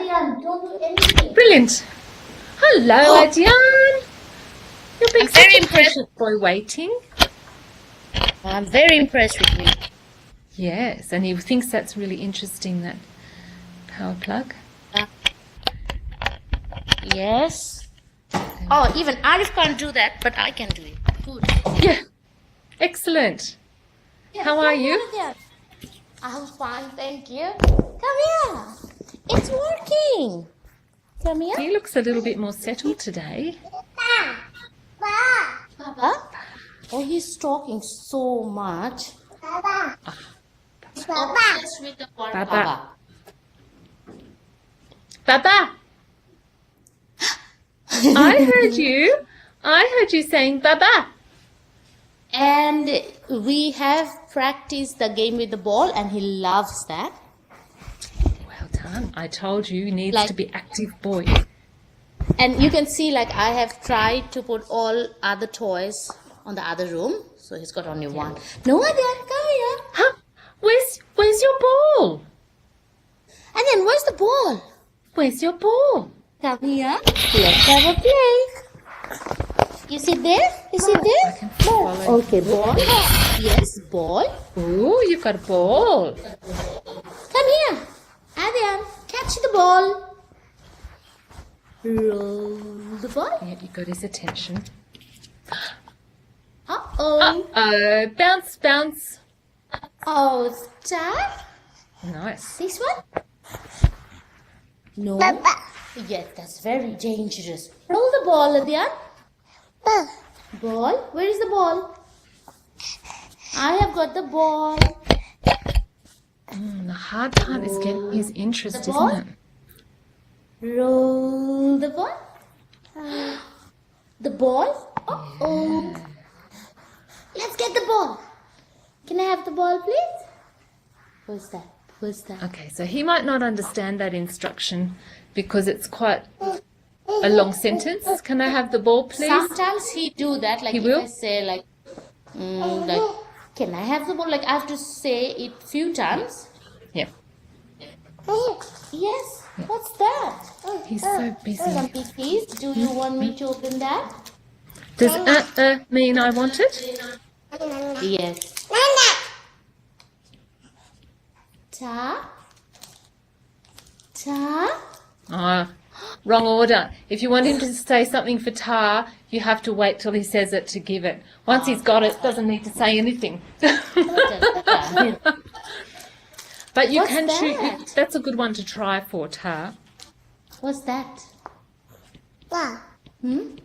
Adrian, don't do anything. Brilliant. Hello, Adrian. You're being I'm very such a impressed. patient boy waiting. I'm very impressed with you. Yes, and he thinks that's really interesting, that power plug. Yes. Oh, even Arif can't do that, but I can do it. Good. Yeah. Excellent. How are you? I'm fine, thank you. Come here. It's working. Come here. He looks a little bit more settled today. Baba. Oh, he's talking so much. Baba. Obsessed with the word Baba. Baba. Baba. I heard you saying Baba. And we have practiced the game with the ball, and he loves that. Well done. I told you he needs Like- to be active boy. And you can see, like, I have tried to put all other toys on the other room, so he's got only one. No, Adrian, come here. Huh? Where's your ball? And then where's the ball? Where's your ball? Come here. Let's have a play. You sit there? You sit there? I can follow. Okay, ball. Yes, ball. Ooh, you've got a ball. Come here. Adrian, catch the ball. Roll the ball. Yeah, you got his attention. Uh-oh. Oh, bounce, bounce. Oh, start. Nice. This one? No. Yes, that's very dangerous. Roll the ball, Adrian. Ball? Where is the ball? I have got the ball. The hard part is getting his interest, The ball? isn't it? Roll the ball. The ball? Uh-oh. Let's get the ball. Can I have the ball, please? What's that? What's that? Okay, so he might not understand that instruction because it's quite a long sentence. Can I have the ball, please? Sometimes he do that. Like He if will? I say like, can I have the ball? Like I have to say it few times. Yeah. Yes. What's that? He's so busy. Some cookies. Do you want me to open that? Does mean I want it? Yes. Ta. Ta. Oh, wrong order. If you want him to say something for tar, you have to wait till he says it to give it. Once he's got it, doesn't need to say anything. But you What's can shoot. that? That's a good one to try for tar. What's that? Hmm?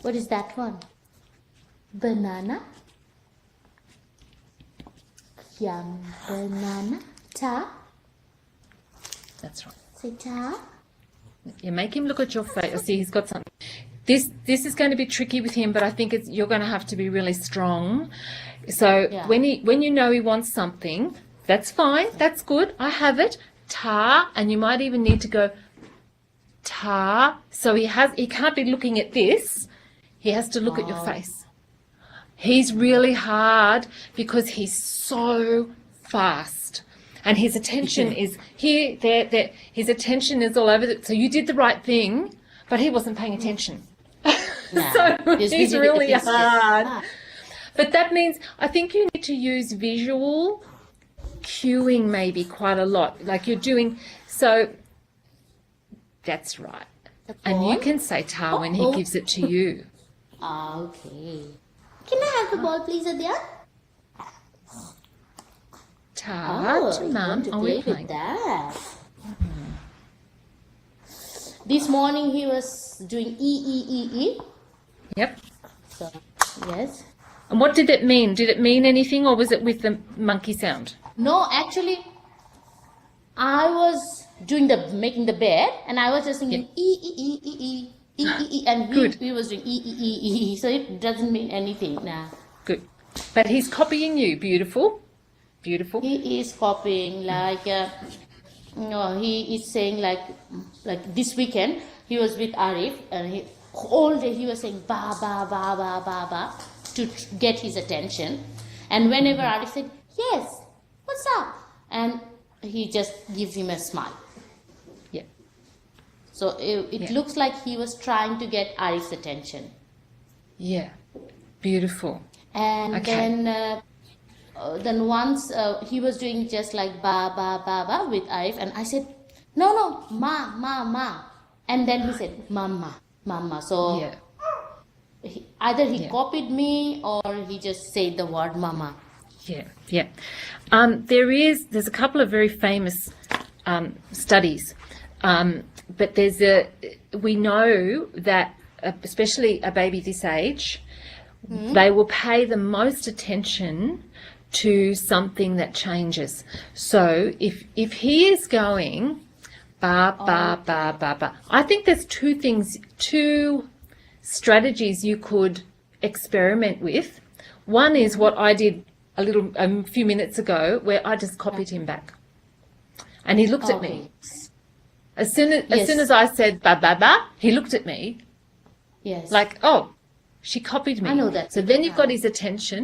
What is that one? Banana. Yum, banana. Ta. That's right. Say ta. You make him look at your face. Oh, see, he's got something. This is going to be tricky with him, but I think you're going to have to be really strong. So Yeah. when you know he wants something, that's fine. That's good. I have it. Ta, and you might even need to go ta. So he can't be looking at this. He has to look at your face. He's really hard because he's so fast. And his attention is here, there. His attention is all over. So you did the right thing, but he wasn't paying attention. So he's really hard. But that means I think you need to use visual cueing maybe quite a lot. Like you're doing, so that's right. And you can say ta when he gives it to you. Okay. Can I have the ball, please, Adya? Ta to you mum. want to Are play we with playing? that? This morning he was doing E. Yep. So, yes. And what did it mean? Did it mean anything, or was it with the monkey sound? No, actually, I was doing making the bed, and I was just singing E, and Good. he was doing E. So it doesn't mean anything now. Good. But he's copying you. Beautiful. Beautiful. He is copying he is saying like this weekend he was with Arif, and all day he was saying ba ba ba ba ba ba to get his attention, and whenever Arif said yes, what's up, and he just gives him a smile. So it Yeah. looks like he was trying to get Arif's attention. Yeah. Beautiful. And Okay. then once he was doing just like ba ba ba ba with Arif, and I said, no, ma ma ma, and then he said mama mama. So Yeah. either he Yeah. copied me or he just said the word mama. Yeah, yeah. There's a couple of very famous studies, but we know that especially a baby this age, they will pay the most attention to something that changes. So if he is going ba ba ba ba ba, I think there's two strategies you could experiment with. One is what I did a few minutes ago, where I just copied him back, and he looked at me. As soon as I said ba ba ba, he looked at me. Yes. Like, oh, she copied me. I know that. So then you've got his attention.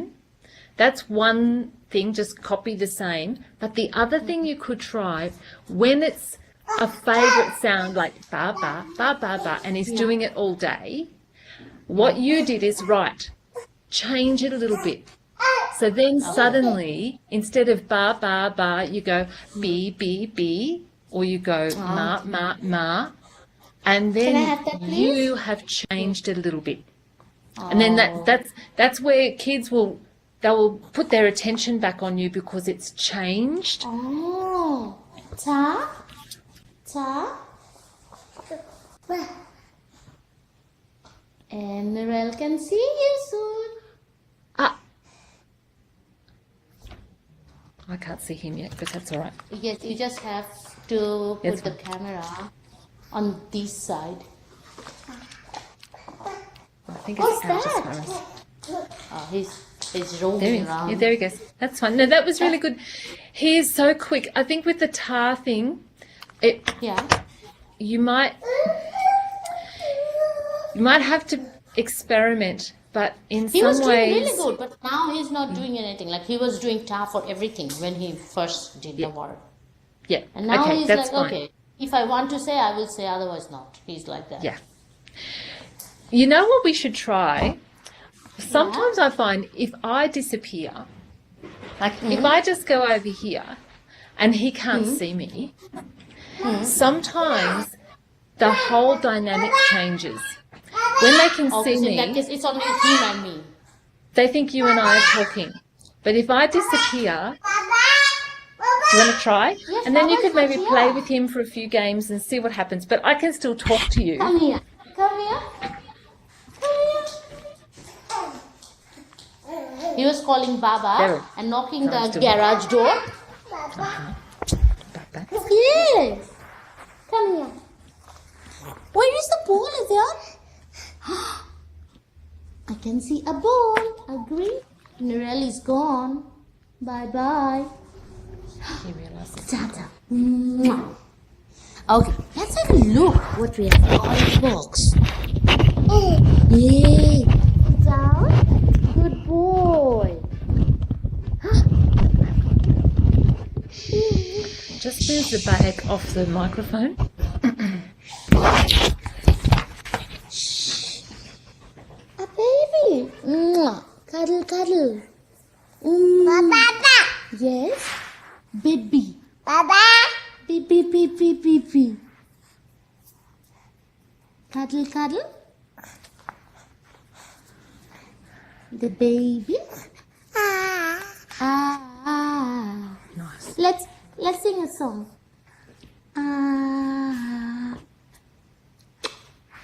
That's one thing, just copy the same. But the other thing you could try, when it's a favourite sound like ba ba ba ba ba, and he's doing it all day, what you did is change it a little bit. So then suddenly, instead of ba ba ba, you go be be be, or you go ma ma ma, and then Can I have that, please? you have changed it a little bit. And then that's where kids will put their attention back on you because it's changed. Oh, ta, ta. And Narelle can see you soon. Ah, I can't see him yet, but that's all right. Yes, you just have to That's put the camera on this side. I think What's it's out as that? far as. Oh, he's There he roaming is. around. Yeah, there he goes. That's fine. No, that was really good. He is so quick. I think with the tar thing, Yeah. you might have to experiment, but in He some was doing ways, really good, but now he's not doing anything. Like he was doing ta for everything when he first did the word. yeah. And now Okay, he's that's like, fine. okay, if I want to say, I will say, otherwise not. He's like that. Yeah. You know what we should try? Sometimes I find if I disappear, like if I just go over here and he can't see me, sometimes the whole dynamic changes. When they can see In that me, case, it's only him and me. they think you and I are talking. But if I disappear, do you want to try? Yes, And then you could Baba's maybe not play here. with him for a few games and see what happens. But I can still talk to you. Come here. Come here. Come here. He was calling Baba There. and knocking No, the still- garage door. Like that. Yes. Come here. Where is the ball, Adyan? I can see a ball. Agree? Narelle is gone. Bye-bye. He realizes. Tata. Mwah. Okay, let's have a look what we have got in the box. Yay! Down. Good boy. Just move the bag off the microphone. A baby. Mwah. Cuddle, cuddle. Papa. Yes. Baby. Papa. Beep, beep, beep, beep, beep, beep. Cuddle, cuddle. The baby. Ah. Nice. Let's sing a song. Ah.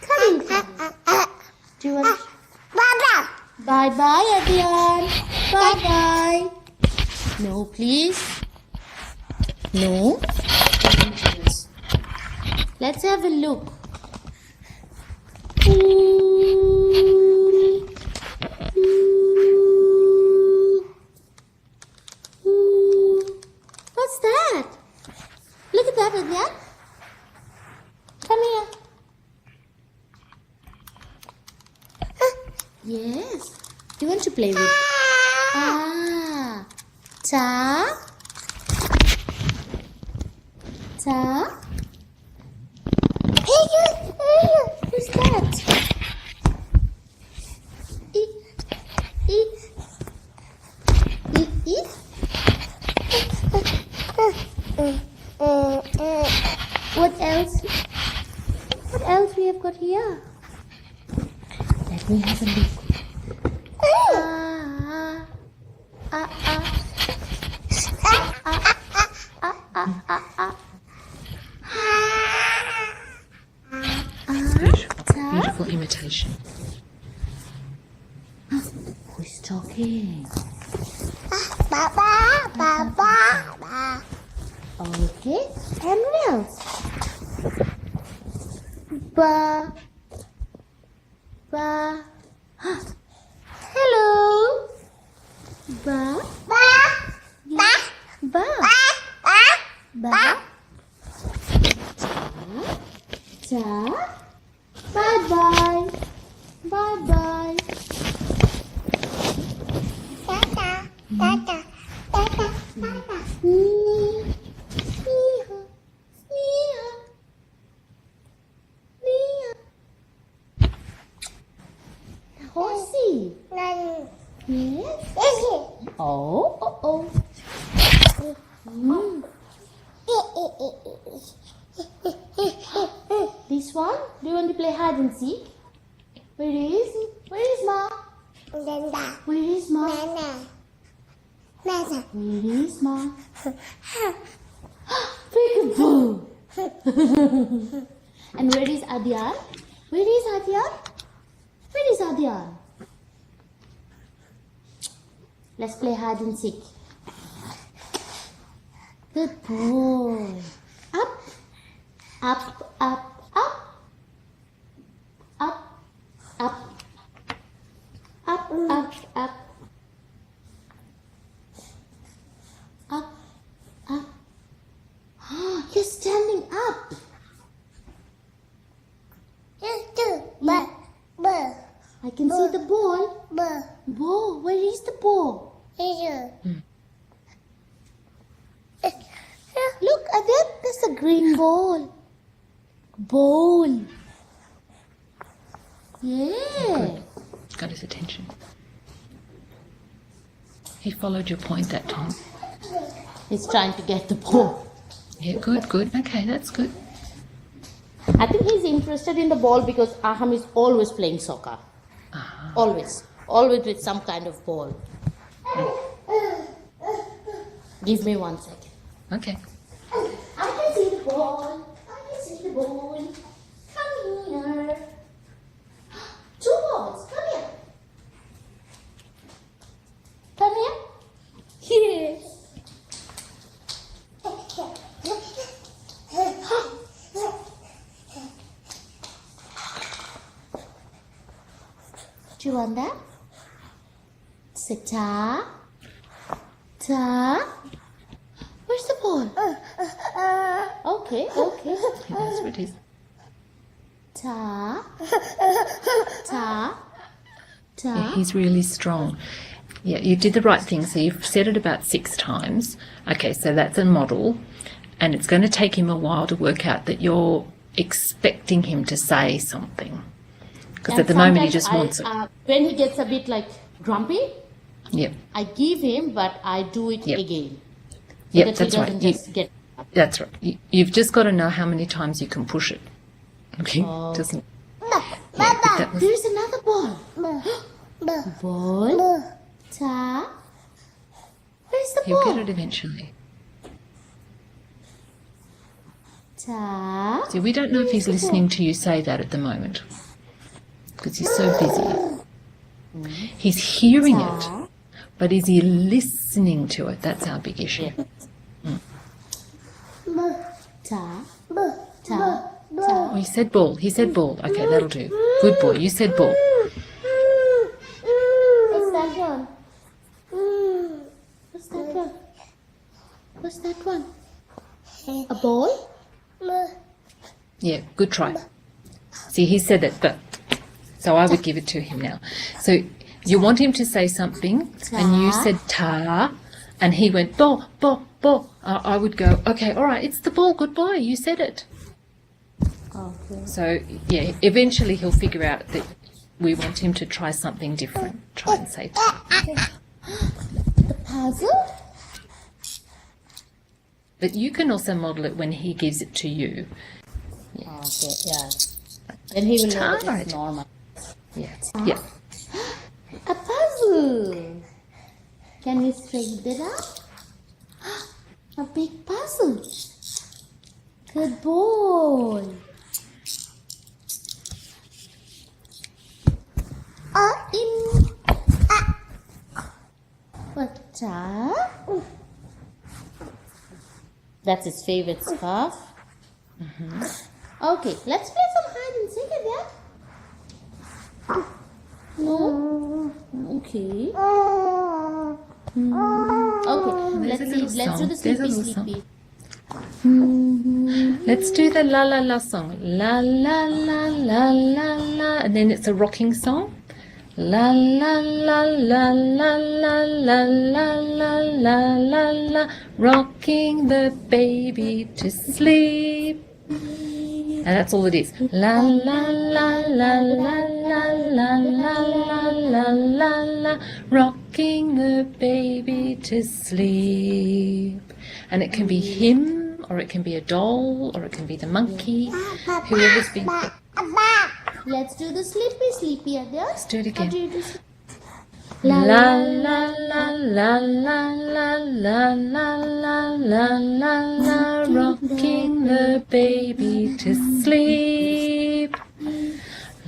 Cuddle, cuddle. Do you want? Papa. Bye bye, Adyan. Bye bye. No, please. No. Let's have a look. What's that? Look at that, Adyan. Come here. Yes. Do you want to play with? Ah. Ta. Ta. Piggy. What else? What else we have got here? Let me have a look. Beautiful imitation. Who's talking? Baba, Baba. Okay. And what else? Ba. Ba. Hello. Ba. Ba, ba, Ba. ba, Ba. Ta. Bye bye. Bye bye. tata, tata, tata, tata. Horsey. Nan, Yes. isi, Oh. This one? Do you want to play hide and seek? Where is? Where is Ma? Danda, Where is Ma? Nana, Nana. Where is Ma? Peekaboo. And where is Adyan? Where is Adyan? Where is Adyan? Let's play hide and seek. Good boy. Up, up, up, up, up, up, up, up, up, up, up. You're standing up. Itu, ba, ba, I can see the ball. ba, Ball. Where is the ball? itu. Look at that. That's a green ball. Ball. Yeah. Got his attention. He followed your point that time. He's trying to get the ball. Yeah, good, good. Okay, that's good. I think he's interested in the ball because Aham is always playing soccer. Ah. Always. Always with some kind of ball. Give me 1 second. Okay. I can see the ball. I can see the ball. Come here. 2 balls. Come here. Come here. Yes. Do you want that? Say ta. Ta. Where's the ball? Okay. He knows what it is. Ta. Ta. Ta. Yeah, he's really strong. Yeah, you did the right thing. So you've said it about 6 times. Okay, so that's a model. And it's going to take him a while to work out that you're expecting him to say something. Because And at the moment he sometimes just wants it. when he gets a bit like grumpy, Yep, I give him, but I do it Yep. again. So yep, that that's he right. doesn't just get up. That's right. You've just got to know how many times you can push it. Okay? Oh. Doesn't. Ba, Yeah, but that was, There's another ball. ba, ba, Ball. ba. Ta. Where's the he'll ball? get it eventually. Ta. See, we don't know if he's listening to you say that at the moment. Because he's so busy. He's hearing it. But is he listening to it? That's our big issue. Ta. Ba, Ta. Oh, he said ball. He said ball. Okay, that'll do. Good boy. You said ball. What's that one? What's that one? What's that one? A ball? ba. Yeah, good try. See, he said it, but so I would give it to him now. So you want him to say something, and you said ta, and he went ball, ball, ball. I would go, okay, all right, it's the ball. Good boy. You said it. Okay. So yeah, eventually he'll figure out that we want him to try something different. Try and say ta. The puzzle? But you can also model it when he gives it to you. Okay, yeah. Then he will know that Tired. it's normal. Yeah. Yeah. A puzzle. Can we straighten it up? A big puzzle. Good boy. In. What's that? That's his favorite scarf. Okay, let's play some hide and seek again. No? Okay. Okay, There's a little let's do song. the There's a sleepy little song. sleepy. Let's do the la la la song. La la la la la la. And then it's a rocking song. La la la la la la la la la la la la. Rocking the baby to sleep. And that's all it is. La la la la la la la la la la la la. Rocking the baby to sleep. And it can be him, or it can be a doll, or it can be the monkey, whoever's been. Let's do the sleepy sleepy again. Let's do it How again. do you do sleepy? La la la la la la la la la la la la, rocking the baby to sleep.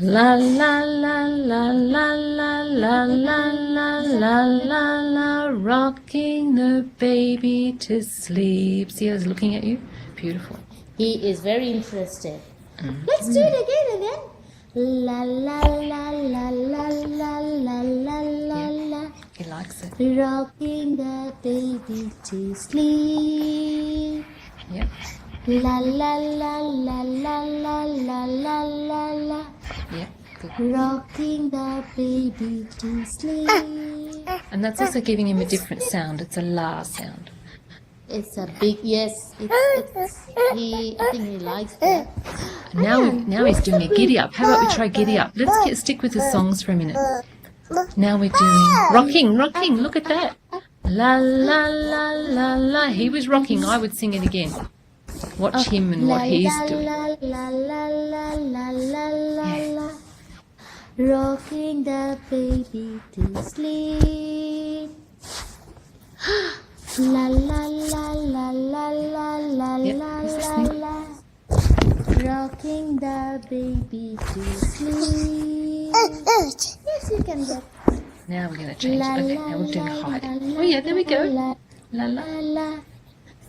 La la la la la la la la la la la la, rocking the baby to sleep. See, I was looking at you. Beautiful. He is very interested. Let's do it again. La la la la la la la la la la. He likes it. Rocking the baby to sleep. Yep. La la la la la la la la la la. Yep. Good. Rocking the baby to sleep. And that's also giving him a different sound. It's a la sound. It's a big yes. I think he likes that. Now he's doing a giddy up. How about we try giddy up? Let's stick with the songs for a minute. Now we're doing rocking. Look at that. La la la la la. He was rocking. I would sing it again. Watch him and what he's doing. La la la la la la la la. Rocking the baby to sleep. La la la la la la la Yep, la he's la listening. la. Rocking the baby to sleep. Yes, you can get. Now we're going to change it. La Okay, la now we're doing la hide. la Oh yeah, there we go. la La la. la la.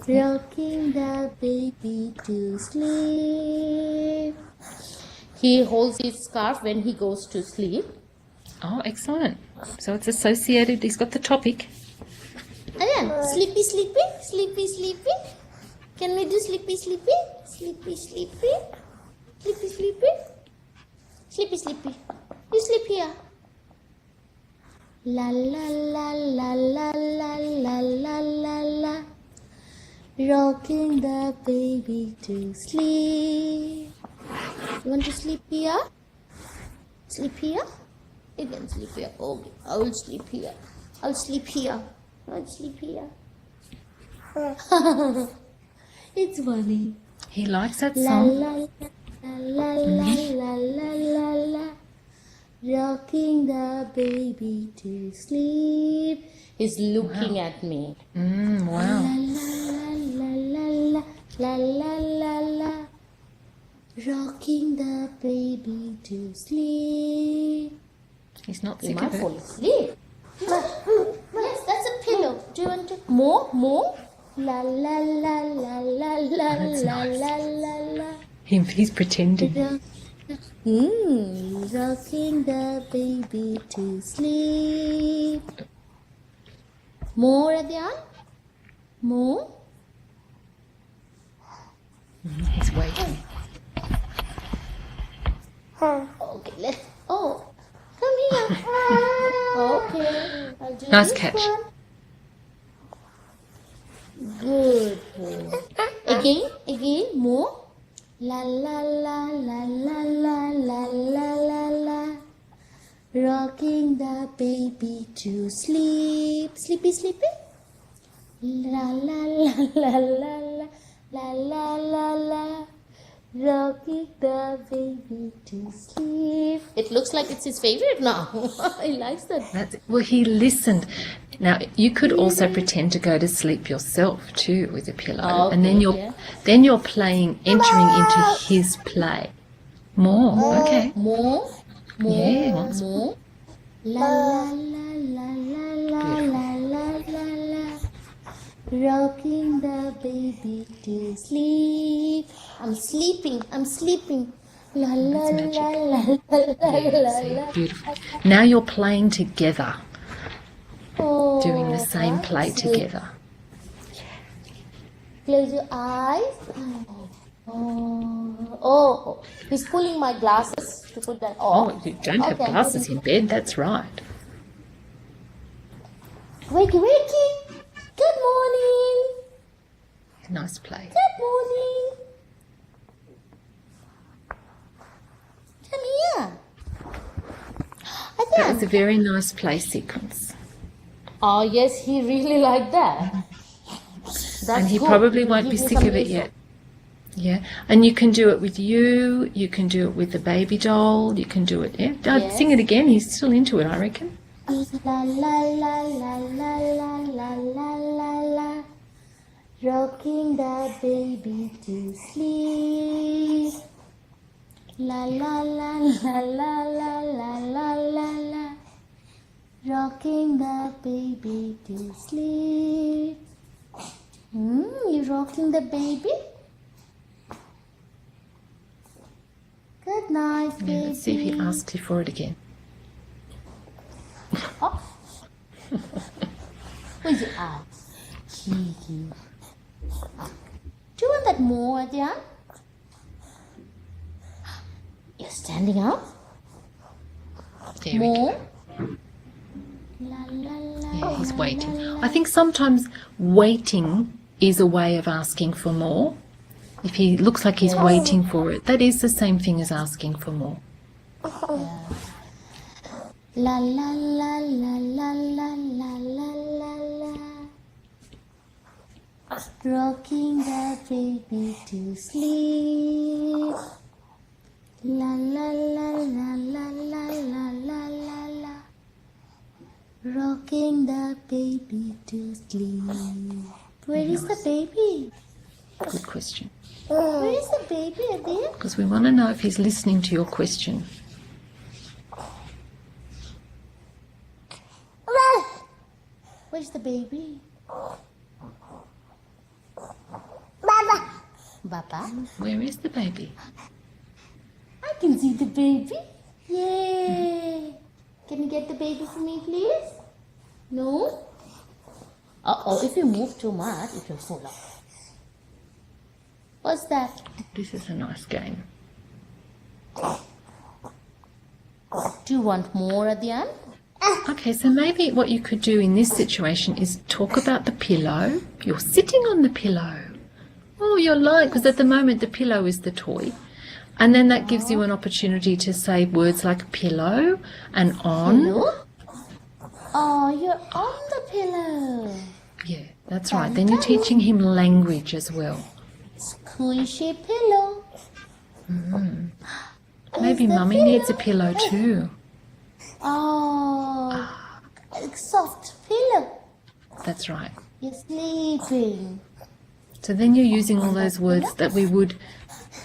Rocking the baby to sleep. He holds his scarf when he goes to sleep. Oh, excellent. So it's associated. He's got the topic. And then sleepy, sleepy, sleepy, sleepy. Can we do sleepy, sleepy, sleepy, sleepy, sleepy, sleepy, sleepy, sleepy? You sleep here. La la la la la la la la la la. Rocking the baby to sleep. You want to sleep here? Sleep here? You can sleep here. Okay, I will sleep here. I'll sleep here. I'll sleep here. It's funny. He likes that La song. la la la la la la la la. Rocking the baby to sleep. He's looking at me. Wow. La la la la la la la la. Rocking the baby to sleep. He's not You sick might of it. fall asleep. Yes, that's a pillow. Do you want to more? La la la la la la that's la nice. la la la. He's pretending. Rocking the baby to sleep. More, Adyan? More? He's waiting. Okay, let's. Oh, come here. Okay, I'll do Nice this catch. one. Good boy. Again, more. La la la la la la la la la la. Rocking the baby to sleep. Sleepy, sleepy. La la la la la la. La la la la. Rocking the baby to sleep. It looks like it's his favorite now. He likes that. Well, he listened. Now you could also pretend to go to sleep yourself too with a pillow, and then you're playing, entering into his play. More, okay. More. Yeah, once More. La la la la la la la la la. Rocking the baby to sleep. I'm sleeping. La la la la la la la. Beautiful. Now you're playing together, Oh, doing the same play that's it. together. Close your eyes. Oh, he's pulling my glasses to put that on. Oh, you don't have glasses in bed. That's right. Wakey. Good morning. Nice play. Good morning. Come here. That was a very nice play sequence. Oh, yes, he really liked that. And he probably won't be sick of it yet. Yeah, and you can do it with you can do it with the baby doll, you can do it, I'd sing it again, he's still into it, I reckon. La la la la la la la la la la. Rocking the baby to sleep. La la la la la la la la la la. Rocking the baby to sleep. You rocking the baby? Good night, baby. Yeah, let's see if he asks you for it again. Oh. Where's your eye? Cheeky. Do you want that more, Adrian? You're standing up? There we More? go. La, la, la, Yeah, he's la, waiting. la, la. I think sometimes waiting is a way of asking for more. If he looks like he's waiting for it, that is the same thing as asking for more. La la la la la la la la la la. Rocking the baby to sleep. La la la la la la la la la la. Rocking the baby to sleep. Where is the baby? Good question. Where is the baby, Adil? Because we want to know if he's listening to your question. Where's the baby? Baba. Baba? Where is the baby? I can see the baby. Yay! Can you get the baby for me, please? No? Uh-oh, if you move too much, it will fall off. What's that? This is a nice game. Do you want more, Adyan? Okay, so maybe what you could do in this situation is talk about the pillow. You're sitting on the pillow. Oh, you're lying, because at the moment the pillow is the toy. And then that gives you an opportunity to say words like pillow and on. Pillow? Oh, you're on the pillow. Yeah, that's right. Then you're teaching him language as well. Squishy pillow. Maybe the Mummy needs a pillow too. Oh, soft pillow. That's right. You're sleeping. So then you're using all those words that we would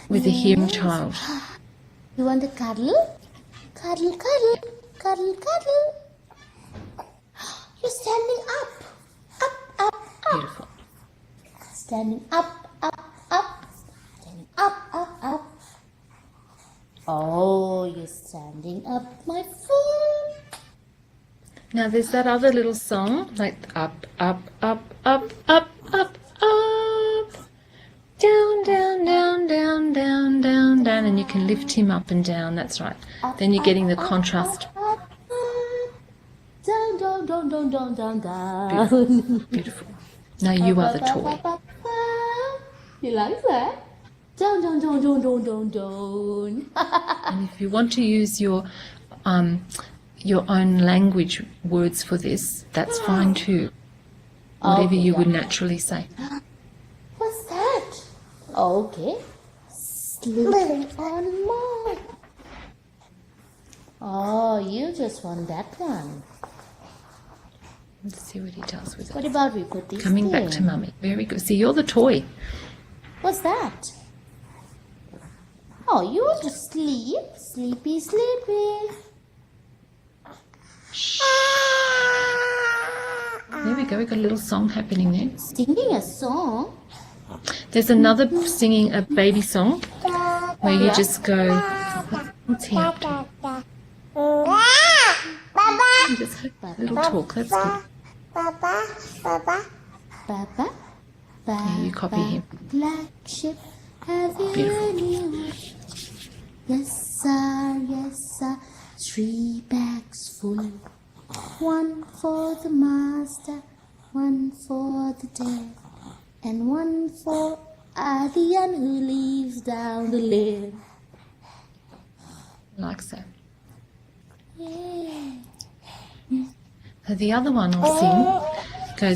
with a hearing child. You want to cuddle? Cuddle, cuddle, cuddle, cuddle. You're standing up. Up, up, up. Beautiful. Standing up, up, up. Standing up, up, up. Oh, you're standing up, my foot. Now there's that other little song, like up, up, up, up, up, up, up. Down, down, down, down, down, down, down. And you can lift him up and down, that's right. Then you're getting the contrast. Up, up. Down, down, down, down, down, down, down. Beautiful. Now you are the toy. You like that? Down, down, down, down, down, down, down. And if you want to use your own language words for this, that's fine too. Whatever you would naturally say. What's that? Okay. Sleep on mom. Oh, you just want that one. Let's see what he does with it. What about we put this Coming back to there? mummy. Very good. See, you're the toy. What's that? Oh, you want to sleep? Sleepy, sleepy. There we go. We've got a little song happening there. Singing a song? There's another singing a baby song where you Yeah. just go, what's he up to? You just have a little talk. That's good. Papa, Papa. Papa, Yeah, you copy him. Black ship, have you Beautiful. any? Yes, sir, 3 bags full. 1 for the master, 1 for the dad, and 1 for Adrian who lives down the lane. Likes that. Yeah. So the other one I'll sing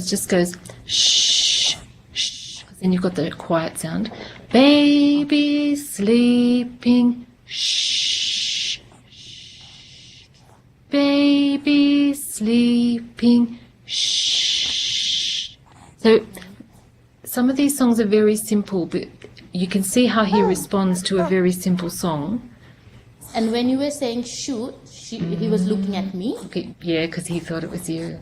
just goes shh, shh. Then you've got the quiet sound. Baby sleeping, shh, shh. Baby sleeping, shh. So some of these songs are very simple, but you can see how he responds to a very simple song. And when you were saying shoot, he was looking at me. Okay, yeah, because he thought it was you.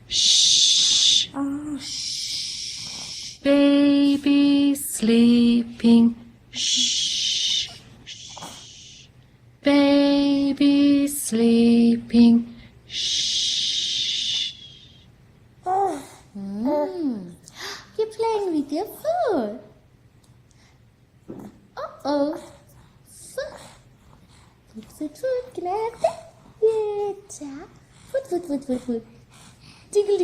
Shh. Oh, shh. Baby sleeping. Shh. Shh. Baby sleeping. Shh. You're playing with your food. Uh-oh. Food. Can I have that? Yeah, cha. Food. Jiggle.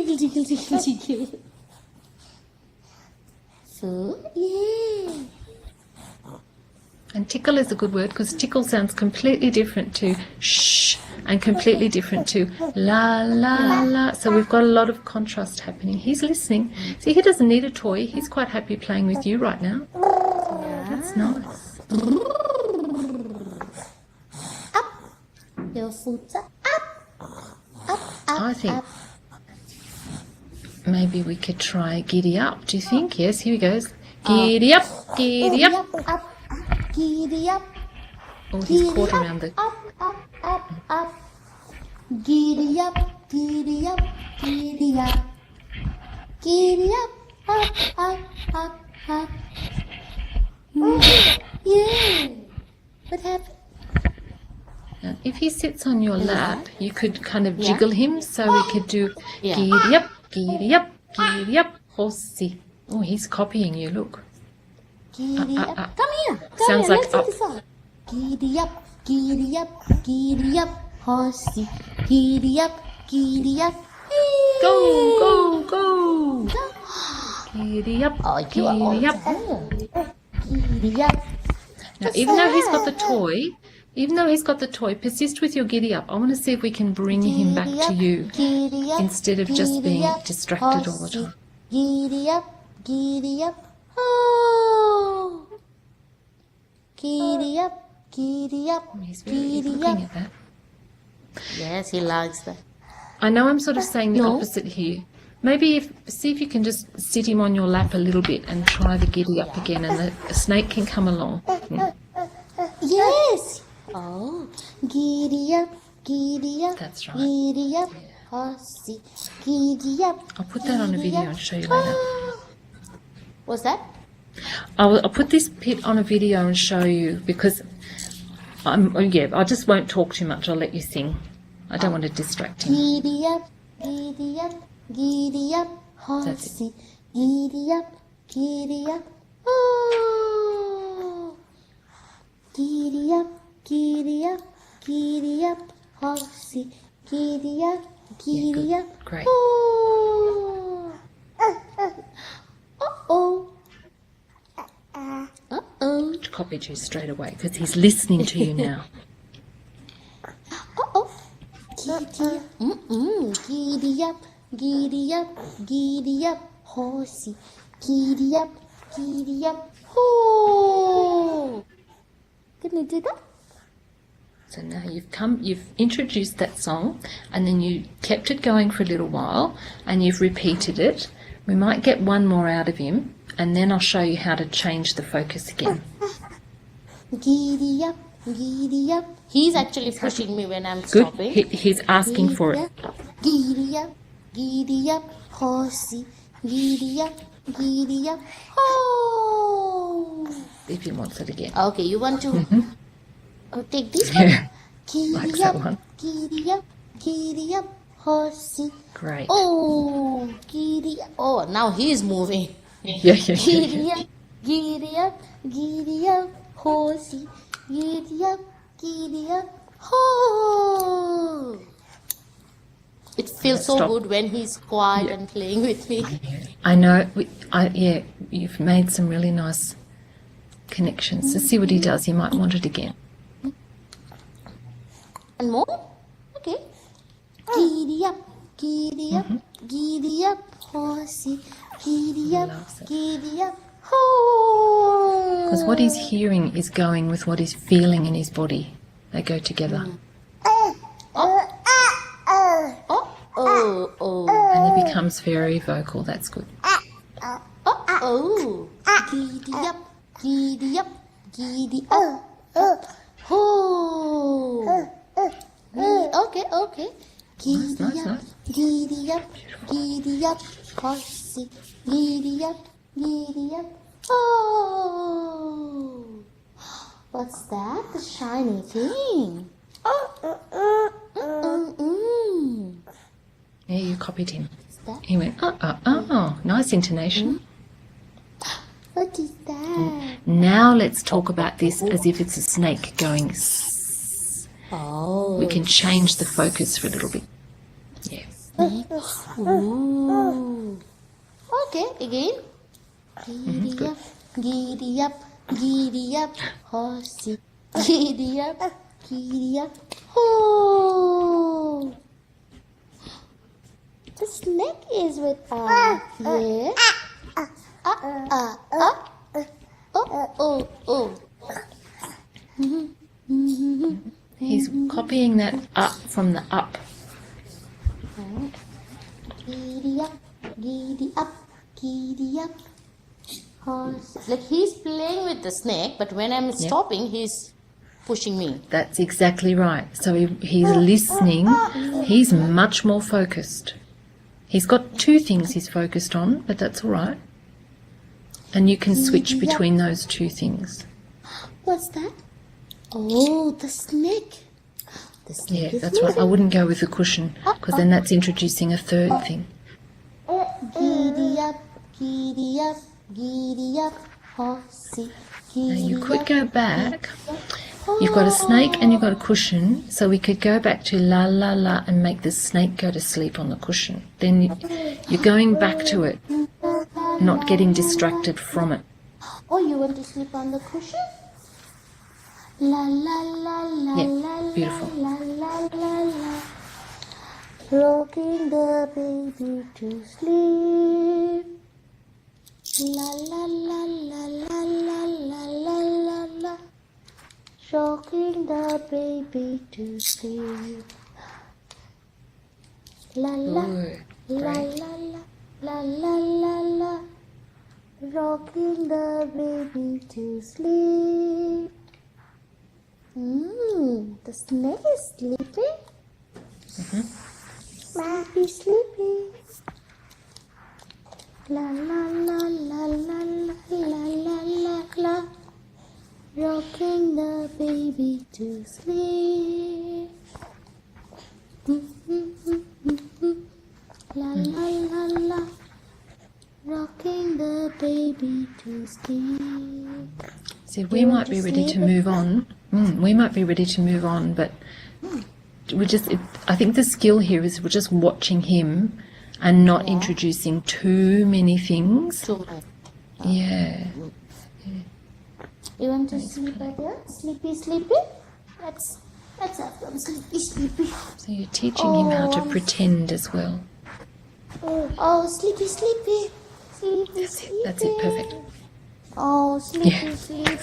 Food, yeah. And tickle is a good word because tickle sounds completely different to shh and completely different to la la la. So we've got a lot of contrast happening. He's listening. See, he doesn't need a toy. He's quite happy playing with you right now. That's nice. Your foot up. I think maybe we could try giddy up. Do you think? Yes, here he goes. Giddy up, giddy up. Giddy up. Oh, he's caught around the... Up. Giddy up. Giddy up. Up. Yeah. What happened? Now, if he sits on your lap, you could kind of jiggle him, so we could do giddy up, horsey. Oh, he's copying you, look. Giddy up. up. Come here. Sounds here. like Let's up. do the song. Giddy up, horsey. Giddy up. Go. Giddy up, Oh, you are giddy up. Giddy up. Now, even though he's got the toy, persist with your giddy up. I want to see if we can bring him back to you Giddy up. instead of just being distracted all the time. Giddy up. Oh. Giddy up. He's looking at that. Yes, he likes that. I know I'm sort of saying the No. opposite here. Maybe see if you can just sit him on your lap a little bit and try the giddy up again, and the snake can come along. Yes. Oh, giddy up. That's right. Giddy up, horsey. Giddy up. I'll put that on a video and show you later. What's that? I'll put this bit on a video and show you because I just won't talk too much. I'll let you sing. I don't want to distract him. Giddy up, horsey. Giddy up. Oh. Giddy up, horsey. Giddy up. Great. Oh. Uh-oh. Copied you straight away because he's listening to you now. Uh-oh. Giddy up, horsey. Giddy up, Oh. Can you do that? So now you've introduced that song, and then you kept it going for a little while, and you've repeated it. We might get one more out of him, and then I'll show you how to change the focus again. Giddy up, giddy up. He's actually pushing me when I'm Good. stopping. He's asking for it. Giddy up, horsey. Giddy up, oh. If he wants it again. Okay, you want to take this Yeah. one? Likes that one. Giddy up, horsey. Great. Oh, giddy up. Oh, now he's moving. Yeah. Giddy up, horsey. Giddy up, oh. It feels so Stop. good when he's quiet and playing with me. I know. You've made some really nice connections. Let's see what he does. He might want it again. And more? Okay. Giddy up, horsey. Giddy up, Loves it. oh. Because what he's hearing is going with what he's feeling in his body. They go together. Oh. And he becomes very vocal. That's good. Oh. Giddy up. Oh. Okay. Nice. Giddy up, horsey. Giddy up. Oh. What's that? The shiny thing. Yeah, you copied him. What's that? He went, oh. Nice intonation. What is that? Now let's talk about this as if it's a snake going sss. Oh. We can change the focus for a little bit. Yeah. Ooh. Okay, again. Good. Giddy up, horsey. Giddy up. Oh. The snake is with us. Yes. Oh. He's copying that up from the up. Giddy up. Horse. Like he's playing with the snake, but when I'm stopping, he's pushing me. That's exactly right. So he's listening. He's much more focused. He's got two things he's focused on, but that's all right. And you can switch between those two things. What's that? Oh, the snake. The snake Yeah, is that's right. I moving. wouldn't go with the cushion because then that's introducing a third thing. Giddy up, horsey. Now you could go back. You've got a snake and you've got a cushion, so we could go back to la la la and make the snake go to sleep on the cushion. Then you're going back to it, not getting distracted from it. Oh, you want to sleep on the cushion? La la la la Yeah, la beautiful. la la la la. Rocking the baby to sleep. La la la la la la la la la la. Rocking the baby to sleep. La la Good. la Great. la la la la la. Rocking the baby to sleep. The snake is sleeping. Sleepy. La la la la la la la la la la. Rocking the baby to sleep. La la la la. Rocking the baby to sleep. See, we might be ready to move on. We might be ready to move on, but I think the skill here is we're just watching him and not introducing too many things. Yeah. You want to sleep again? Sleepy? Let's have some sleepy. So you're teaching him how to pretend as well. Oh, sleepy. That's it, perfect. Oh, sleepy, Yeah. sleep.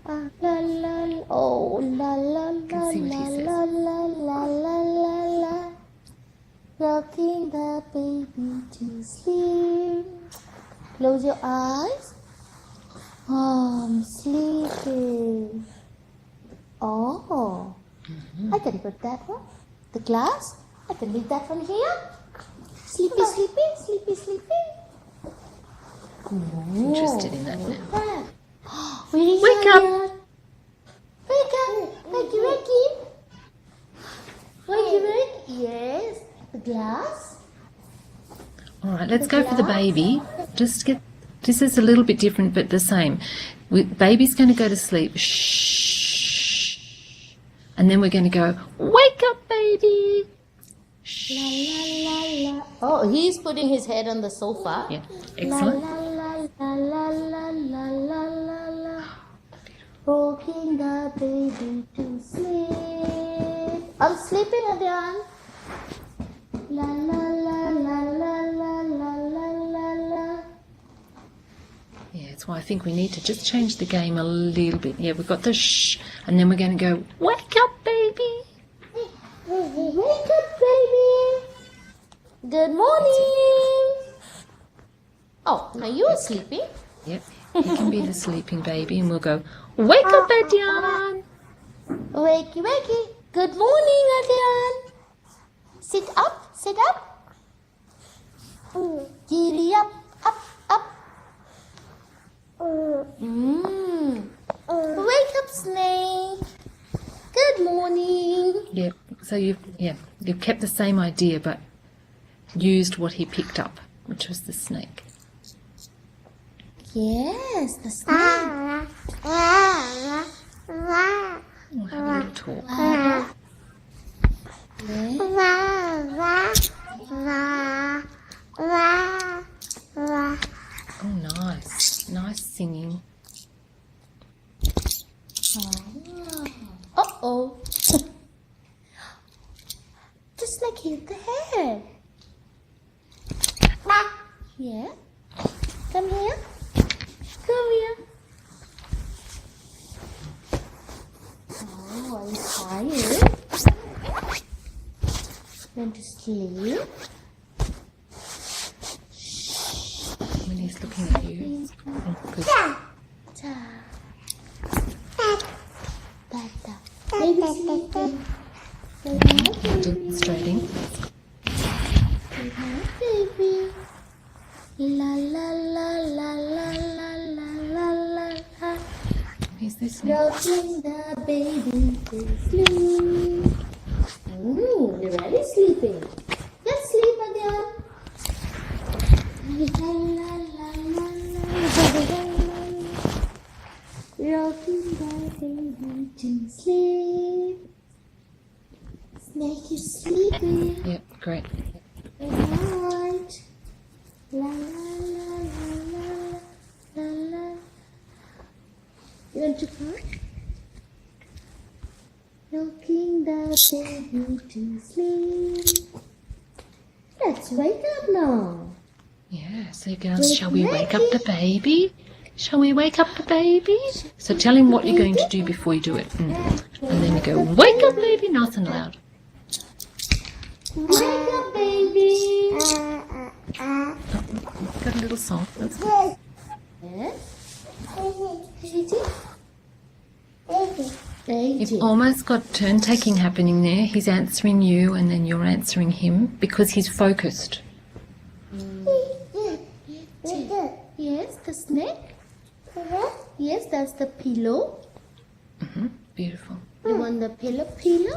La la la. Oh, la la la see what la he says. la la la la la la. Rocking the baby to sleep. Close your eyes. Oh, I'm sleeping. Oh, I can put that one. The glass. I can leave that one here. Sleepy, sleepy, sleepy, sleepy. Interested in that now. Where is Wake your up. dad? Wake up. Wakey, wakey. Wakey, wakey. Yes. The glass. All right, let's go for the baby. This is a little bit different but the same. Baby's going to go to sleep. Shh. And then we're going to go, wake up, baby. La la la la. Oh, he's putting his head on the sofa. Yeah, excellent. La la la la la la la la la. Rocking the baby to sleep. I'm sleeping, Adrian. La la la la la la la la la la. Yeah, that's why I think we need to just change the game a little bit. Yeah, we've got the shh, and then we're going to go, wake up, baby. Wake up, baby. Good morning. Oh, now you're sleeping. Yep, he can be the sleeping baby, and we'll go, wake up, Adrian. Wakey, wakey. Good morning, Adrian. Sit up, sit up. Giddy up, up, up. Wake up, Snake. Good morning. Yep, so you've kept the same idea, but used what he picked up, which was the snake. Yes, the snake. We'll have a little talk. Oh, nice. Nice singing. Uh-oh. The snake hit the head. Yeah. Come here. Come here. Oh, are you tired? Went to sleep. When he's looking at you. Oh, good. Ta. Tata. Baby sleeping. Demonstrating. Good night, baby. La la la la la la la la la la. He's this now. Rocking the baby to sleep. You're really sleeping. Just sleep again. La la la la la la. Rocking the baby to sleep. Snake is sleeping. Yep, great. Good night. La la la la la la la. You want to cry? Rocking the baby to sleep. Let's wake up now. Yeah, so you go, shall we wake up the baby? Shall we wake up the baby? So tell him what you're going to do before you do it. And then you go, wake up, baby, nice and loud. Wake up, baby. Got a little song. That's good. Yes. You've almost got turn-taking happening there. He's answering you and then you're answering him because he's focused. Yes, the snake. Yes, that's the pillow. Beautiful. You want the pillow? Sleepy,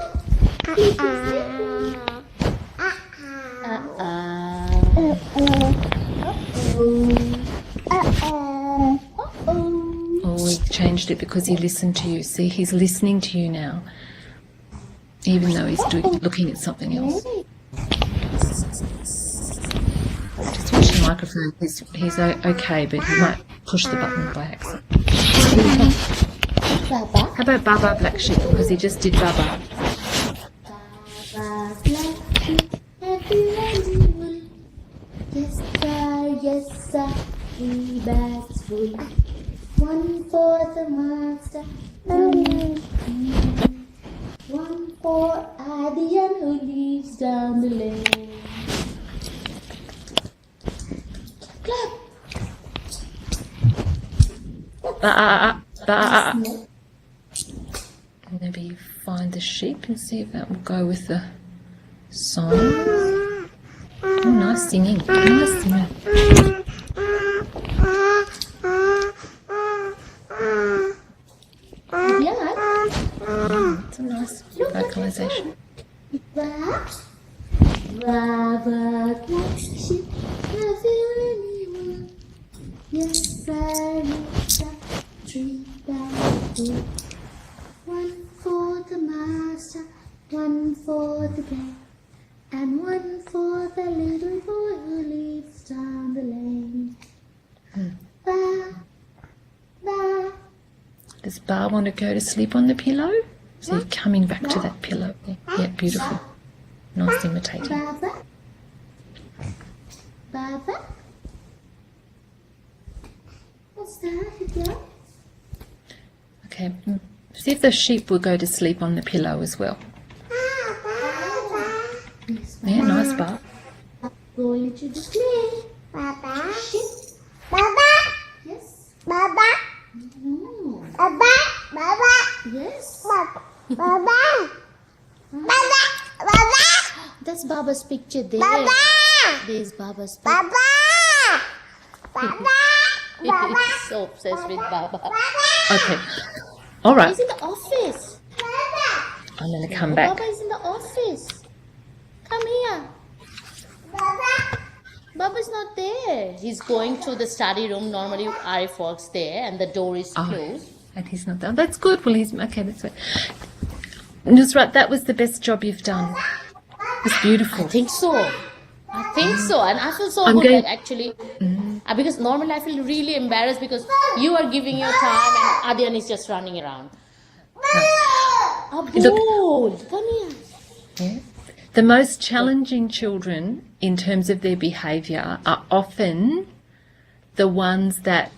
sleepy. Oh, we changed it because he listened to you. See, he's listening to you now, even though he's looking at something else. Just watch the microphone. He's okay, but he might push the button by accident. Baba. How about Baba Black Sheep? Because he just did Baba. Baba Black Sheep, everyone will. Yes, sir, yes, sir. 3 bags full. 1 for the master, 1 for Adian who lives down the lane. Clap. Maybe find the sheep and see if that will go with the song. Oh, nice singing. Nice singing. Yeah. It's a nice vocalization. Baba, black sheep, have you anyone? Yes, I lift up 3 bags full. 1 for the master, 1 for the bear, and 1 for the little boy who lives down the lane. Ba, ba. Does Bar want to go to sleep on the pillow? So you're coming back to that pillow. Yeah, beautiful. Nice imitating. Baba, Baba. What's that again? Okay. See if the sheep will go to sleep on the pillow as well. Yes, Yeah, nice Bar. going to the sleep. Baba. Sheep. Baba. Yes. Baba. Mm. Baba. Baba. Yes. Baba. Baba. Baba. That's Baba's picture there. Baba. There's Baba's picture. Baba. Baba. Baba. He's so obsessed with Baba. Okay. All right. He's in the office. I'm going to come back. Baba is in the office. Come here. Baba. Baba's not there. He's going to the study room. Normally, Arif works there, and the door is closed. And he's not there. That's good. Well, he's okay. That's right. Nusrat, that was the best job you've done. It's beautiful. I think so. And I feel so I'm good going- that actually, because normally I feel really embarrassed because you are giving your time and Adyan is just running around. Abul, come here. Yeah. The most challenging children in terms of their behaviour are often the ones that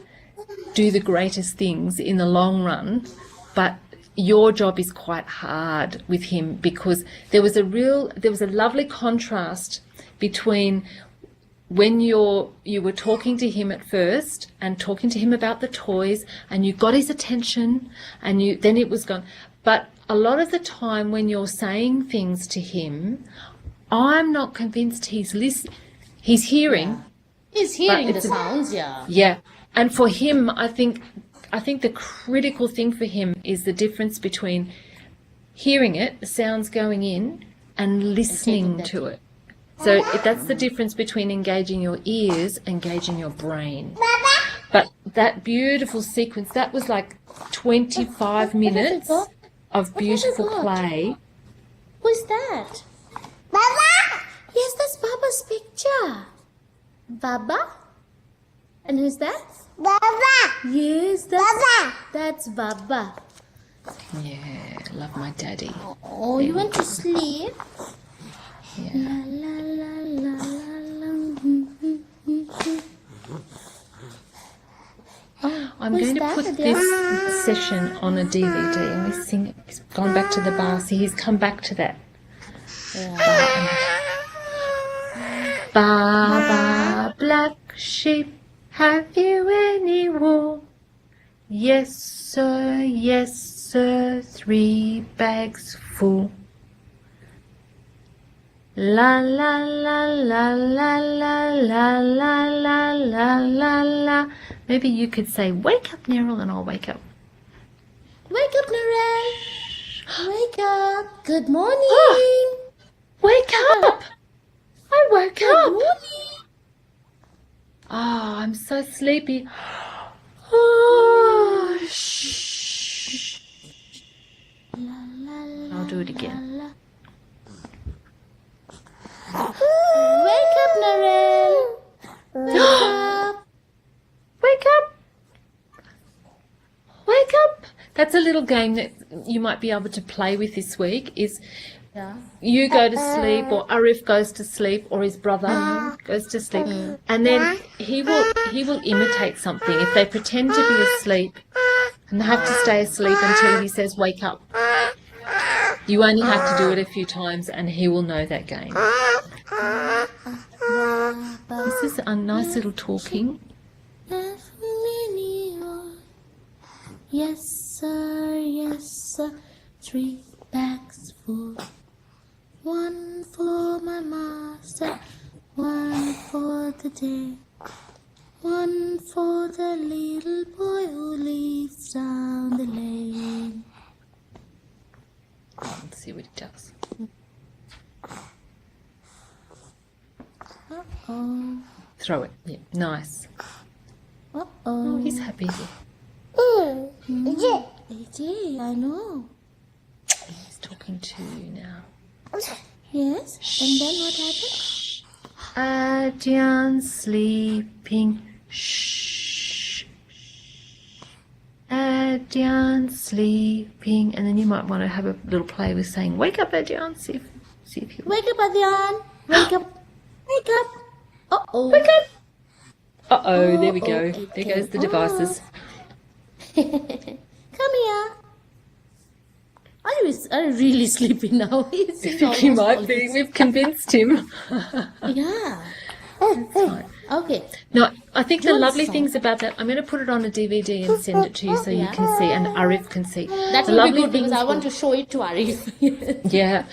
do the greatest things in the long run, but your job is quite hard with him because there was a lovely contrast between when you were talking to him at first and talking to him about the toys and you got his attention and then it was gone. But a lot of the time when you're saying things to him, I'm not convinced he's listening. He's hearing. He's hearing But the it's a- sounds, yeah. Yeah. And for him, I think the critical thing for him is the difference between hearing it, the sounds going in, and listening that to it. So that's the difference between engaging your ears, engaging your brain. But that beautiful sequence, that was like 25 minutes of beautiful play. Who's that? Baba. Yes, that's Baba's picture. Baba? And who's that? Baba. Yes, Baba. that's Baba. Yeah, love my daddy. Oh, you went to sleep? Yeah. La la la la la la. I'm Who's going to that, put Adele? this session on a DVD and we sing it. He's gone back to the bar, so he's come back to that. Baba, black sheep, have you any wool? Yes, sir, 3 bags full. La la la la la la la la la la la la. Maybe you could say, wake up, Neril, and I'll wake up. Wake up, Narelle. Wake up. Good morning. Wake up! I woke Good up. morning. Oh, I'm so sleepy. Oh, shh. La, la, la, I'll do it again. la. Wake up, Narelle. Wake up. Wake up! Wake up! That's a little game that you might be able to play with this week. Is Yeah. you go to sleep, or Arif goes to sleep, or his brother goes to sleep, and then he will imitate something. If they pretend to be asleep and they have to stay asleep until he says wake up, you only have to do it a few times and he will know that game. This is a nice little talking. Yes, sir, yes, sir. 3 bags full. 1 for my master, 1 for the day, 1 for the little boy who lives down the lane. Let's see what he does. Uh-oh. Throw it. Yeah, nice. Uh-oh. Oh, he's happy. AJ, I know. He's talking to you now. Yes, and then what happened? Adrian sleeping. Shh. Adrian sleeping. And then you might want to have a little play with saying, wake up, Adrian. See if you Wake up, Adrian. Wake up. Wake up. Uh-oh. wake up. Uh-oh, there we go. Uh-oh, There goes the devices. Come here. Are you really sleepy now? I think he might be. We've convinced him. Yeah. That's fine. Okay. No, I think the Good lovely song. things about that, I'm going to put it on a DVD and send it to you so you can see, and Arif can see. That The will be lovely good because things I want to show it to Arif. Yeah.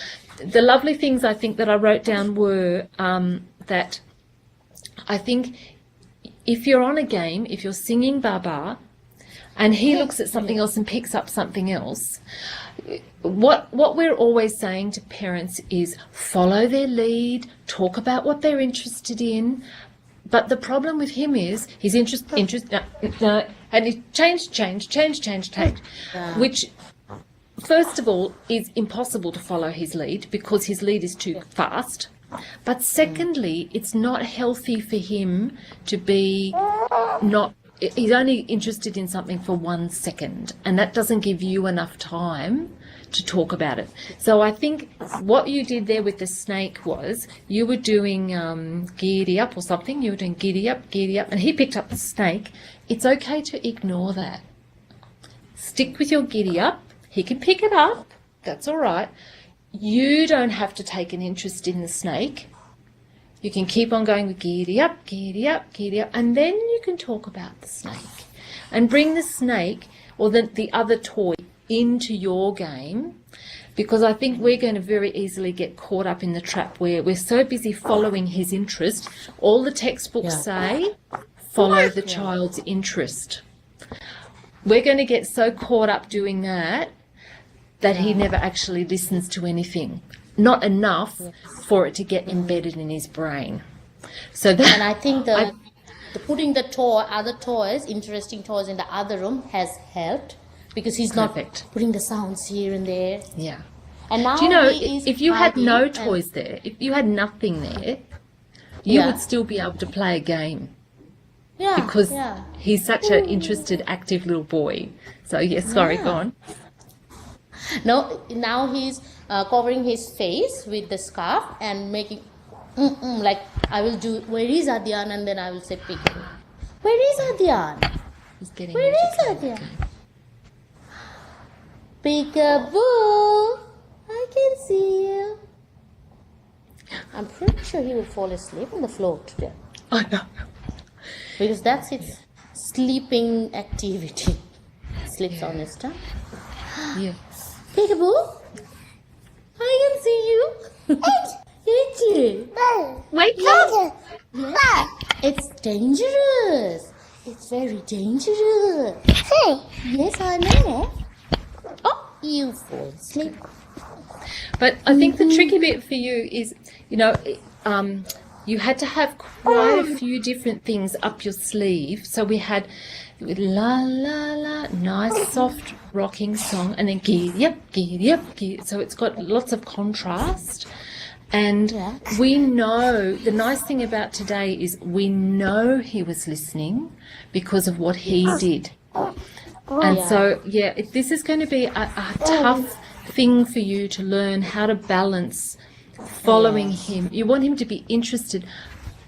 The lovely things I think that I wrote down were that I think if you're on a game, if you're singing Baba, and he looks at something else and picks up something else, what we're always saying to parents is follow their lead, talk about what they're interested in. But the problem with him is his interest, and he change, which first of all is impossible to follow his lead because his lead is too fast. But secondly, it's not healthy for him to be he's only interested in something for 1 second, and that doesn't give you enough time to talk about it. So I think what you did there with the snake was you were doing giddy up or something. You were doing giddy up, and he picked up the snake. It's okay to ignore that. Stick with your giddy up. He can pick it up. That's all right. You don't have to take an interest in the snake. You can keep on going with giddy up, and then you can talk about the snake and bring the snake or the other toy into your game, because I think we're going to very easily get caught up in the trap where we're so busy following his interest. All the textbooks say follow the child's interest. We're going to get so caught up doing that he never actually listens to anything. Not enough for it to get embedded in his brain. So that, And I think the putting the other toys, interesting toys in the other room has helped because he's Perfect. not putting the sounds here and there. yeah. And now Do you know, he is if you had no hiding toys there, if you had nothing there, you would still be able to play a game because he's such an interested, active little boy. So, yes, sorry, go on. No, now he's covering his face with the scarf and making like I will do. Where is Adyan? And then I will say peekaboo. Where is Adyan? He's getting Where is Adyan? Peekaboo, I can see you. I'm pretty sure he will fall asleep on the floor today I know. because that's his sleeping activity. Sleeps on his tongue. Yeah. Peekaboo, I can see you. Wake up! It's dangerous. It's very dangerous. Yes, I know. Oh, you fall asleep. But I think the tricky bit for you is, you had to have quite a few different things up your sleeve. So we had la la la, nice soft rocking song, and then giddy up, giddy. So it's got lots of contrast. And we know, the nice thing about today is we know he was listening because of what he did. And so, this is going to be a tough thing for you to learn how to balance following him. You want him to be interested,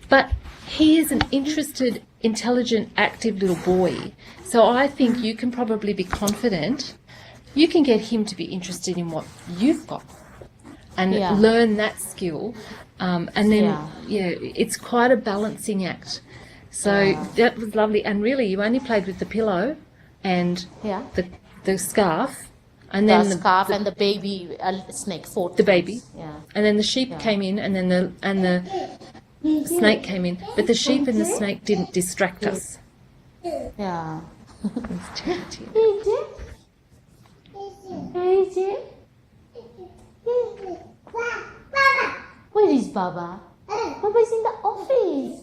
but he is an interested, intelligent, active little boy. So I think you can probably be confident. You can get him to be interested in what you've got and learn that skill. And then, it's quite a balancing act. So that was lovely. And really, you only played with the pillow and the scarf. And then the scarf and the baby snake. The baby. Yeah. And then the sheep came in, and then the snake came in. But the sheep and the snake didn't distract us. Yeah. Where is Baba? Baba is in the office.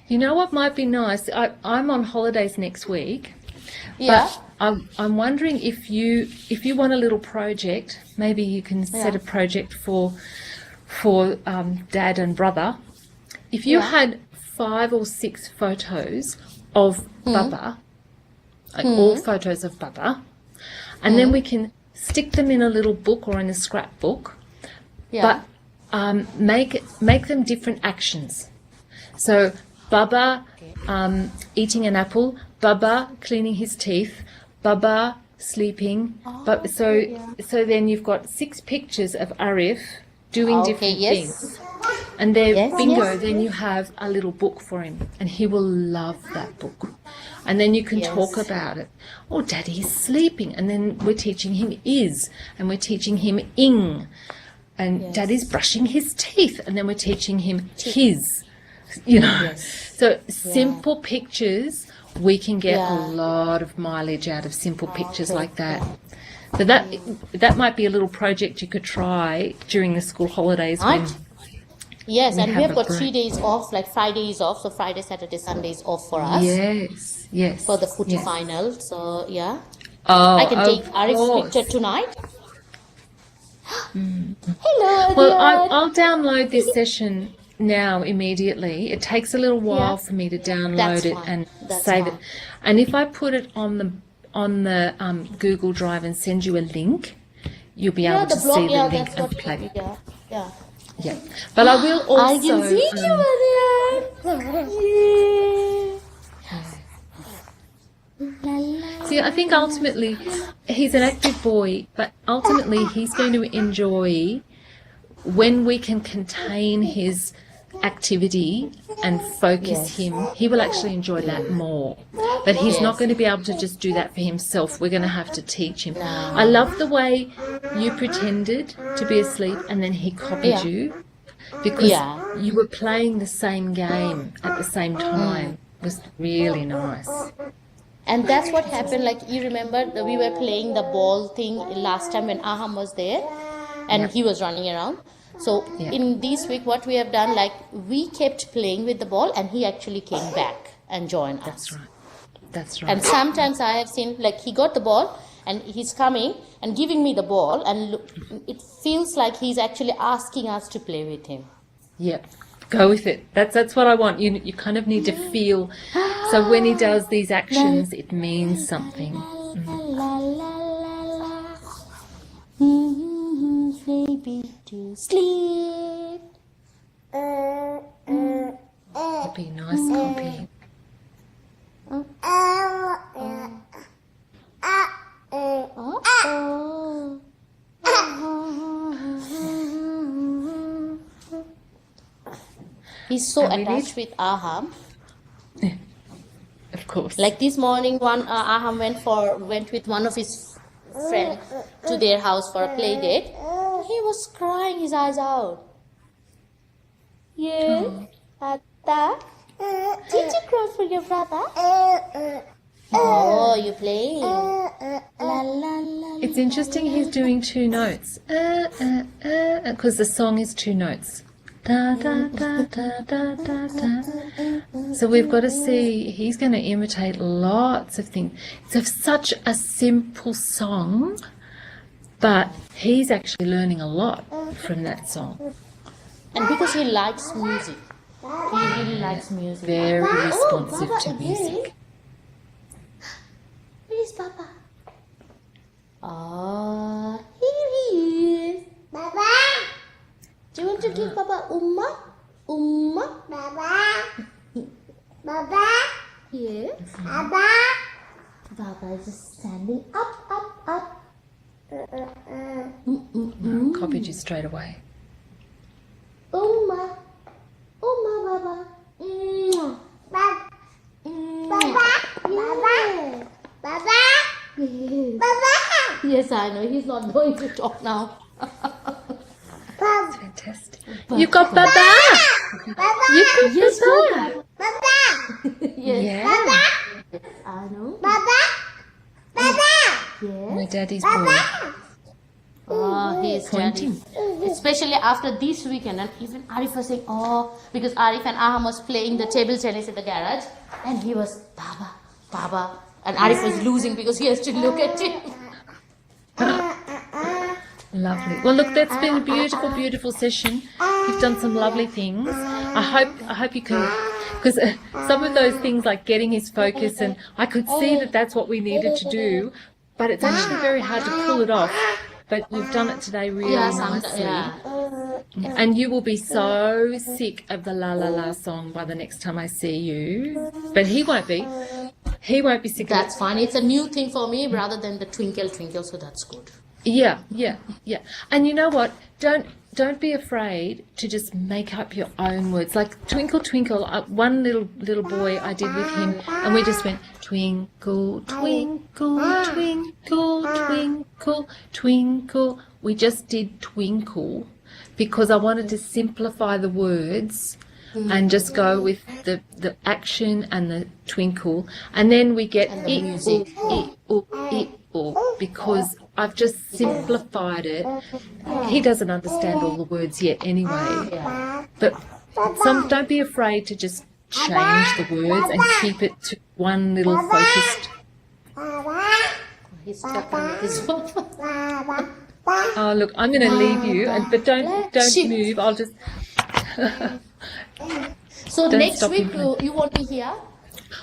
You know what might be nice? I'm on holidays next week. Yeah. But I'm wondering if you want a little project, maybe you can set a project for Dad and brother. If you had 5 or 6 photos of Baba, like all photos of Baba, and then we can stick them in a little book or in a scrapbook, but make them different actions. So Baba eating an apple, Baba cleaning his teeth, Baba sleeping. So then you've got 6 pictures of Arif doing different things. And they're bingo. Then you have a little book for him, and he will love that book. And then you can talk about it. Oh, Daddy's sleeping, and then we're teaching him is, and we're teaching him ing, and Daddy's brushing his teeth, and then we're teaching him his. You know, so simple pictures. We can get a lot of mileage out of simple pictures like that. So that might be a little project you could try during the school holidays. Yes, and we have got 3 days off, like Fridays off. So Friday, Saturday, Sundays off for us. Yes. For the footy final. So Oh, I can take Arif's picture tonight. Hello. Well, I'll download this session now immediately. It takes a little while for me to download it and save it. And if I put it on the Google Drive and send you a link, you'll be able to see the link and play it. Yeah, but I will also. I can see you, See, I think ultimately he's an active boy, but ultimately he's going to enjoy when we can contain his activity and focus him. He will actually enjoy that more. But he's not going to be able to just do that for himself. We're going to have to teach him. I love the way you pretended to be asleep and then he copied you, because you were playing the same game at the same time. It was really nice. And that's what happened. Like, you remember that we were playing the ball thing last time when Aham was there and he was running around. So in this week, what we have done, like, we kept playing with the ball and he actually came back and joined us. That's right. And sometimes I have seen, like, he got the ball and he's coming and giving me the ball, and it feels like he's actually asking us to play with him. Yeah, go with it. That's what I want. You kind of need to feel. So when he does these actions, it means something. Baby, to sleep. Copy, nice copy. He's so attached with Aham. Of course. Like this morning, Aham went with one of his friends to their house for a play date. He was crying his eyes out. Yes, Atta. Did you cry for your brother? Oh, you're playing. La, la, la, It's interesting he's doing 2 notes. Because the song is 2 notes. Da, da, da, da, da, da, da. So we've got to see, he's going to imitate lots of things. It's such a simple song, but he's actually learning a lot from that song. And because he likes music. He really likes music. Very responsive to music. Where is Papa? Ah, here he is. Baba. Do you want to give Baba Umma? Umma? Baba. Baba. Yes. Baba. Baba is just standing up. Copied you straight away. Umma. Umma, Baba. Mwah. Baba. Mwah. Baba. Baba. Yes. Baba. Yes, I know. He's not going to talk now. Baba. Fantastic. You got Baba. Baba. You got Yes, Baba. Baba. Yes. Yeah. I know. Baba. Baba. My Yes. daddy's boy. Oh, he is Pointing. daddy. Especially after this weekend, and even Arif was saying, oh, because Arif and Aham was playing the table tennis in the garage, and he was Baba, Baba, and Arif was losing because he has to look at him. Lovely. Well, look, that's been a beautiful, beautiful session. You've done some lovely things. I hope you can, because some of those things like getting his focus, and I could see that that's what we needed to do, but it's actually very hard to pull it off. But you've done it today really nicely. Yeah. And you will be so sick of the La La La song by the next time I see you. But he won't be. He won't be sick of it. That's fine. It's a new thing for me rather than the twinkle, twinkle, so that's good. Yeah. And you know what? Don't be afraid to just make up your own words. Like Twinkle Twinkle, one little boy I did with him, and we just went twinkle twinkle twinkle twinkle twinkle. We just did twinkle because I wanted to simplify the words and just go with the action and the twinkle, and then we get And the music. because I've just simplified it. He doesn't understand all the words yet anyway. Yeah. But don't be afraid to just change the words and keep it to one little focused. He's stuck on his phone. Oh, look, I'm going to leave you, but don't Shit. move. I'll just. So Don't next stop week him. you won't be here?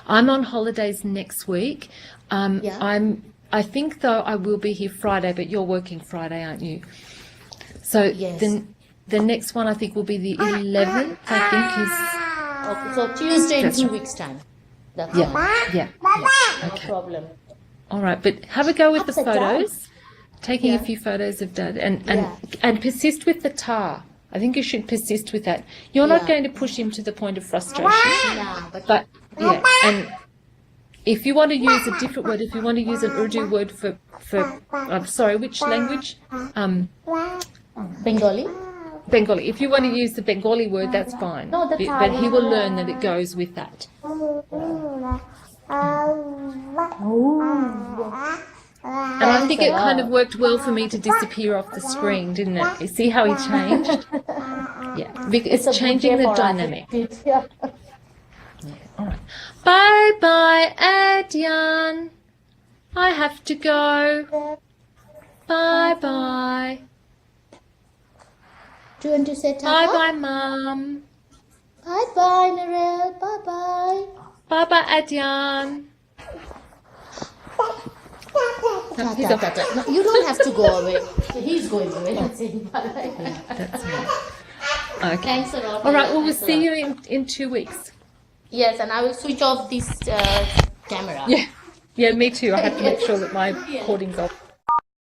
I'm on holidays next week. Yeah. I think though I will be here Friday, but you're working Friday, aren't you? So Yes. then the next one I think will be the 11th. I think is Okay, so Tuesday in That's 2 right. weeks' time. That's yeah, fine. yeah. No Okay. problem. All right, but have a go with the Upside down. photos. Taking a Yeah. few photos of Dad Yeah. and persist with the tar. I think you should persist with that. You're not Yeah. going to push him to the point of frustration, Nah, but yeah, and if you want to use a different word, if you want to use an Urdu word for I'm sorry, which language? Bengali? Bengali. If you want to use the Bengali word, that's fine. No, that's But he will fine. learn that it goes with that. And I think it kind of worked well for me to disappear off the screen, didn't it? You see how he changed? Yeah, it's a good changing day the for us. dynamic. Yeah. All right. Bye bye, Adyan. I have to go. Bye bye. Do you want to say Bye tata? bye, Mum. Bye bye, Narelle. Bye bye. Bye bye, Adyan. He's off. No, you don't have to go away. He's going away. That's it. Bye. That's right. Okay. Thanks a lot. All right. Well, we'll Thanks a see lot. you in 2 weeks. Yes, and I will switch off this camera. Yeah. Yeah, me too. I have to make sure that my recording's off.